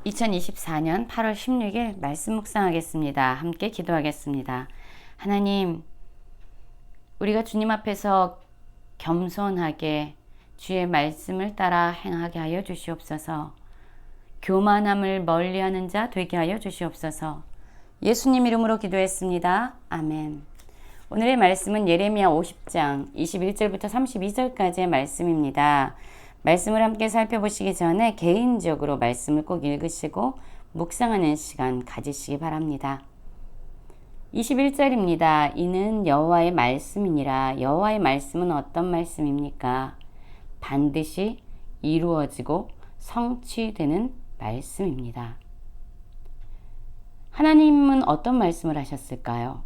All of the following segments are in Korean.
2024년 8월 16일 말씀 묵상하겠습니다. 함께 기도하겠습니다. 하나님, 우리가 주님 앞에서 겸손하게 주의 말씀을 따라 행하게 하여 주시옵소서. 교만함을 멀리하는 자 되게 하여 주시옵소서. 예수님 이름으로 기도했습니다. 아멘. 오늘의 말씀은 예레미야 50장 21절부터 32절까지의 말씀입니다. 말씀을 함께 살펴보시기 전에 개인적으로 말씀을 꼭 읽으시고 묵상하는 시간 가지시기 바랍니다. 21절입니다. 이는 여호와의 말씀이니라. 여호와의 말씀은 어떤 말씀입니까? 반드시 이루어지고 성취되는 말씀입니다. 하나님은 어떤 말씀을 하셨을까요?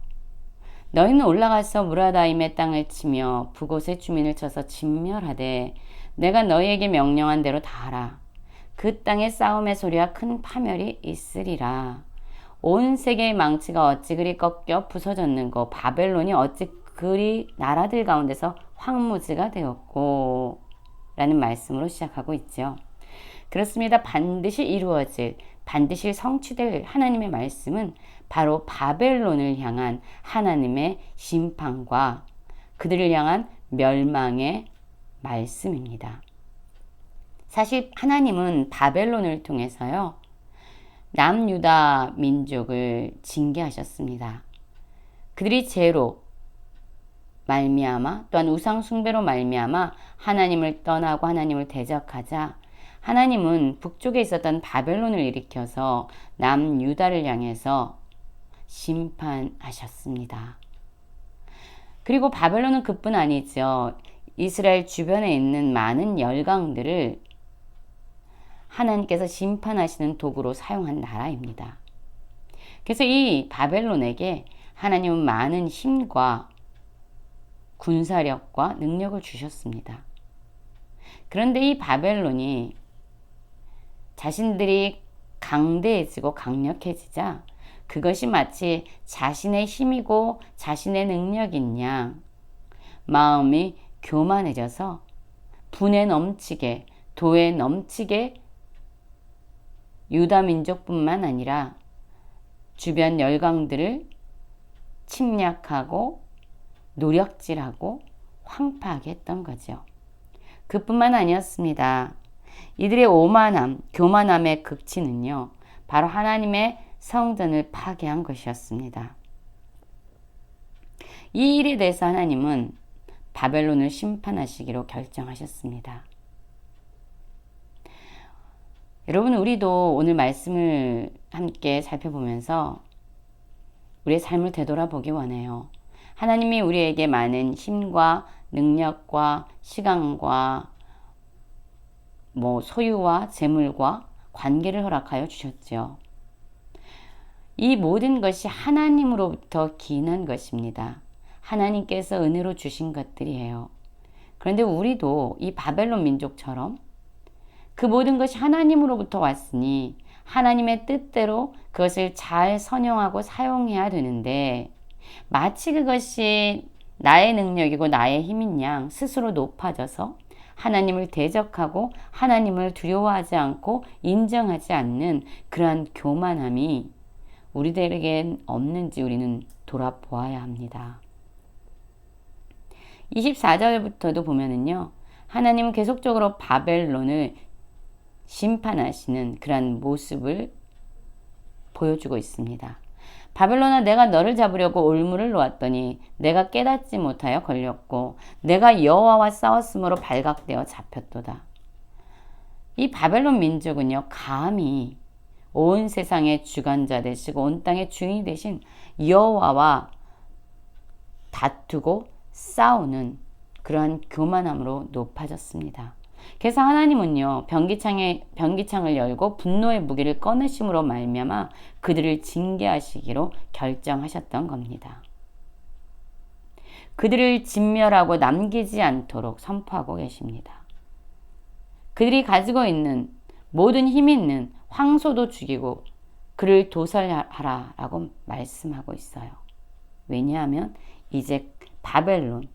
너희는 올라가서 무라다임의 땅을 치며 그곳의 주민을 쳐서 진멸하되 내가 너희에게 명령한 대로 다 하라. 그 땅에 싸움의 소리와 큰 파멸이 있으리라. 온 세계의 망치가 어찌 그리 꺾여 부서졌는고 바벨론이 어찌 그리 나라들 가운데서 황무지가 되었고 라는 말씀으로 시작하고 있죠. 그렇습니다. 반드시 이루어질, 반드시 성취될 하나님의 말씀은 바로 바벨론을 향한 하나님의 심판과 그들을 향한 멸망의 말씀입니다. 사실 하나님은 바벨론을 통해서요, 남유다 민족을 징계하셨습니다. 그들이 죄로 말미암아 또한 우상 숭배로 말미암아 하나님을 떠나고 하나님을 대적하자 하나님은 북쪽에 있었던 바벨론을 일으켜서 남유다를 향해서 심판하셨습니다. 그리고 바벨론은 그뿐 아니죠. 이스라엘 주변에 있는 많은 열강들을 하나님께서 심판하시는 도구로 사용한 나라입니다. 그래서 이 바벨론에게 하나님은 많은 힘과 군사력과 능력을 주셨습니다. 그런데 이 바벨론이 자신들이 강대해지고 강력해지자 그것이 마치 자신의 힘이고 자신의 능력인 양 마음이 교만해져서 분에 넘치게 도에 넘치게 유다 민족뿐만 아니라 주변 열강들을 침략하고 노력질하고 황폐하게 했던 거죠. 그뿐만 아니었습니다. 이들의 오만함, 교만함의 극치는요, 바로 하나님의 성전을 파괴한 것이었습니다. 이 일에 대해서 하나님은 바벨론을 심판하시기로 결정하셨습니다. 여러분, 우리도 오늘 말씀을 함께 살펴보면서 우리의 삶을 되돌아보기 원해요. 하나님이 우리에게 많은 힘과 능력과 시간과 소유와 재물과 관계를 허락하여 주셨죠. 이 모든 것이 하나님으로부터 기인한 것입니다. 하나님께서 은혜로 주신 것들이에요. 그런데 우리도 이 바벨론 민족처럼 그 모든 것이 하나님으로부터 왔으니 하나님의 뜻대로 그것을 잘 선용하고 사용해야 되는데 마치 그것이 나의 능력이고 나의 힘인 양 스스로 높아져서 하나님을 대적하고 하나님을 두려워하지 않고 인정하지 않는 그러한 교만함이 우리들에겐 없는지 우리는 돌아보아야 합니다. 24절부터도 보면은요, 하나님은 계속적으로 바벨론을 심판하시는 그러한 모습을 보여주고 있습니다. 바벨론아, 내가 너를 잡으려고 올무를 놓았더니 내가 깨닫지 못하여 걸렸고 내가 여호와와 싸웠으므로 발각되어 잡혔도다. 이 바벨론 민족은요, 감히 온 세상의 주관자 되시고 온 땅의 주인이 되신 여호와와 다투고 싸우는 그러한 교만함으로 높아졌습니다. 그래서 하나님은요, 변기창을 열고 분노의 무기를 꺼내심으로 말미암아 그들을 징계하시기로 결정하셨던 겁니다. 그들을 진멸하고 남기지 않도록 선포하고 계십니다. 그들이 가지고 있는 모든 힘 있는 황소도 죽이고 그를 도살하라라고 말씀하고 있어요. 왜냐하면 이제 바벨론,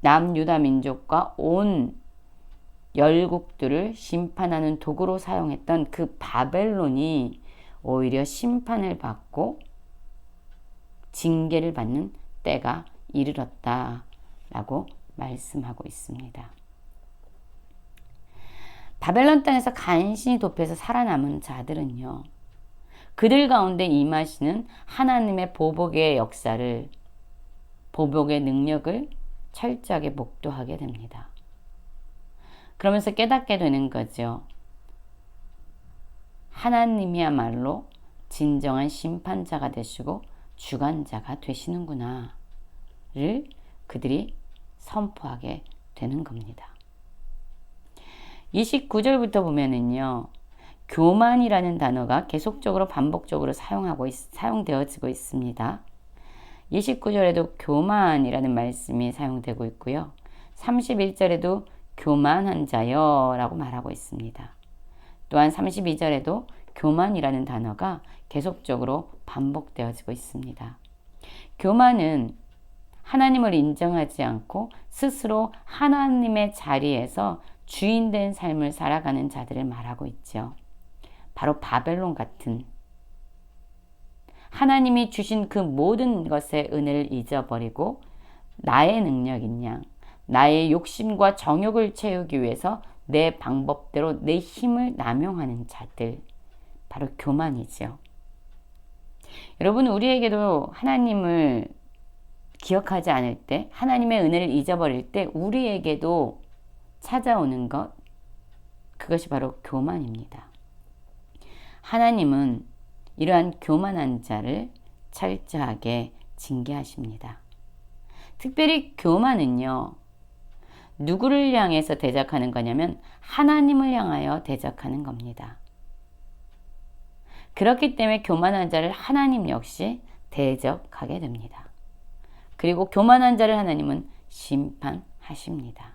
남유다 민족과 온 열국들을 심판하는 도구로 사용했던 그 바벨론이 오히려 심판을 받고 징계를 받는 때가 이르렀다라고 말씀하고 있습니다. 바벨론 땅에서 간신히 도피해서 살아남은 자들은요, 그들 가운데 임하시는 하나님의 보복의 역사를, 보복의 능력을 철저하게 목도하게 됩니다. 그러면서 깨닫게 되는 거죠. 하나님이야말로 진정한 심판자가 되시고 주관자가 되시는구나를 그들이 선포하게 되는 겁니다. 29절부터 보면은요, 교만이라는 단어가 계속적으로 반복적으로 사용되어지고 있습니다. 29절에도 교만이라는 말씀이 사용되고 있고요. 31절에도 교만한 자여 라고 말하고 있습니다. 또한 32절에도 교만이라는 단어가 계속적으로 반복되어지고 있습니다. 교만은 하나님을 인정하지 않고 스스로 하나님의 자리에서 주인된 삶을 살아가는 자들을 말하고 있죠. 바로 바벨론 같은, 하나님이 주신 그 모든 것의 은혜를 잊어버리고 나의 능력인 양, 나의 욕심과 정욕을 채우기 위해서 내 방법대로 내 힘을 남용하는 자들, 바로 교만이죠. 여러분, 우리에게도 하나님을 기억하지 않을 때, 하나님의 은혜를 잊어버릴 때 우리에게도 찾아오는 것, 그것이 바로 교만입니다. 하나님은 이러한 교만한 자를 철저하게 징계하십니다. 특별히 교만은요, 누구를 향해서 대적하는 거냐면 하나님을 향하여 대적하는 겁니다. 그렇기 때문에 교만한 자를 하나님 역시 대적하게 됩니다. 그리고 교만한 자를 하나님은 심판하십니다.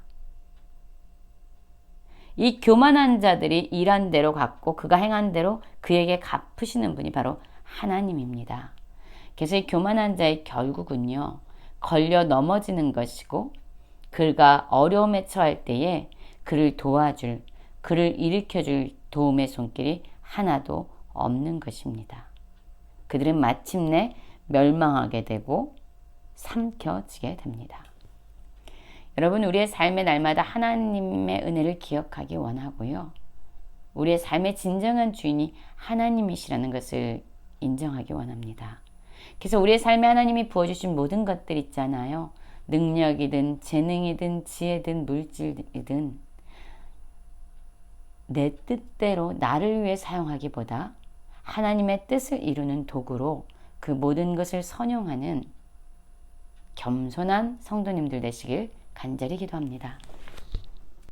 이 교만한 자들이 일한 대로 갚고 그가 행한 대로 그에게 갚으시는 분이 바로 하나님입니다. 그래서 이 교만한 자의 결국은요, 걸려 넘어지는 것이고, 그가 어려움에 처할 때에 그를 도와줄, 그를 일으켜줄 도움의 손길이 하나도 없는 것입니다. 그들은 마침내 멸망하게 되고 삼켜지게 됩니다. 여러분, 우리의 삶의 날마다 하나님의 은혜를 기억하기 원하고요. 우리의 삶의 진정한 주인이 하나님이시라는 것을 인정하기 원합니다. 그래서 우리의 삶에 하나님이 부어주신 모든 것들 있잖아요. 능력이든 재능이든 지혜든 물질이든 내 뜻대로 나를 위해 사용하기보다 하나님의 뜻을 이루는 도구로 그 모든 것을 선용하는 겸손한 성도님들 되시길 간절히 기도합니다.